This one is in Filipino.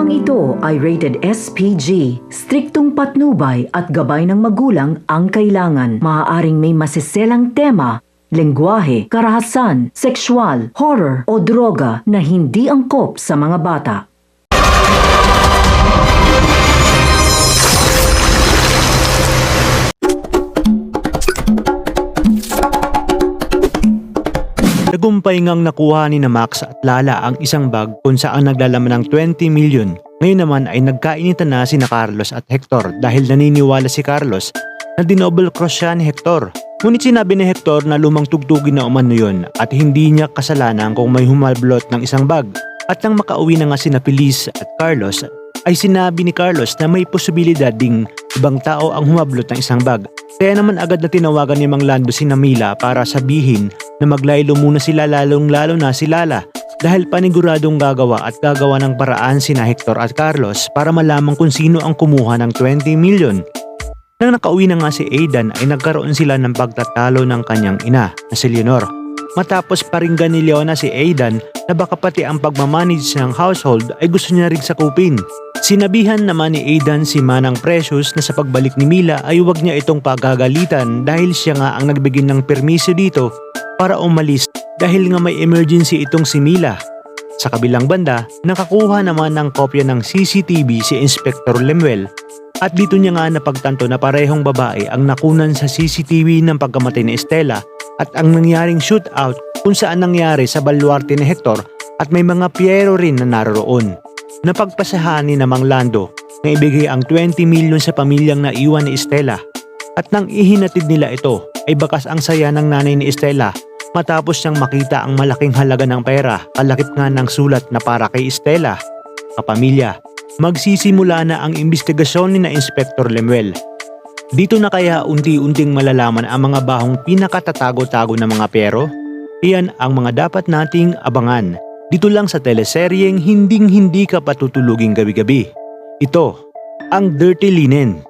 Programang ito ay rated SPG. Striktong patnubay at gabay ng magulang ang kailangan. Maaaring may masiselang tema, lengguwahe, karahasan, sexual, horror o droga na hindi angkop sa mga bata. Tagumpay ngang nakuha ni na Max at Lala ang isang bag kung saan naglalaman ng 20 million. Ngayon naman ay nagkainitan na sina Carlos at Hector dahil naniniwala si Carlos na dinouble cross siya ni Hector. Ngunit sinabi ni Hector na lumang tugtugin na umano yun at hindi niya kasalanan kung may humalblot ng isang bag. At nang makauwi na nga sina Feliz at Carlos ay sinabi ni Carlos na may posibilidad ding ibang tao ang humablot ng isang bag. Kaya naman agad na tinawagan ni Mang Lando si Mila para sabihin na maglaylo muna sila lalong-lalo na si Lala dahil paniguradong gagawa ng paraan sina Hector at Carlos para malaman kung sino ang kumuha ng 20 million. Nang nakauwi na nga si Aidan ay nagkaroon sila ng pagtatalo ng kanyang ina na si Leonor. Matapos paringgan ni Leona si Aidan na baka pati ang pagmamanage ng household ay gusto niya rin sakupin. Sinabihan naman ni Aidan si Manang Precious na sa pagbalik ni Mila ay huwag niya itong pagagalitan dahil siya nga ang nagbigay ng permiso dito para umalis dahil nga may emergency itong si Mila. Sa kabilang banda, nakakuha naman ng kopya ng CCTV si Inspector Lemuel at dito niya nga napagtanto na parehong babae ang nakunan sa CCTV ng pagkamatay ni Estela at ang nangyaring shootout kung saan nangyari sa baluarte ni Hector at may mga Piero rin na naroroon. Napagpasahan ni Mang Lando na ibigay ang 20 million sa pamilyang naiwan ni Estela at nang ihinatid nila ito ay bakas ang saya ng nanay ni Estela matapos niyang makita ang malaking halaga ng pera kalakip nga ng sulat na para kay Estela. Kapamilya, magsisimula na ang investigasyon ni na Inspector Lemuel. Dito na kaya unti-unting malalaman ang mga bahong pinakatatago-tago ng mga pero? Iyan ang mga dapat nating abangan. Dito lang sa teleseryeng hinding-hindi ka patutuluging gabi-gabi. Ito, ang Dirty Linen.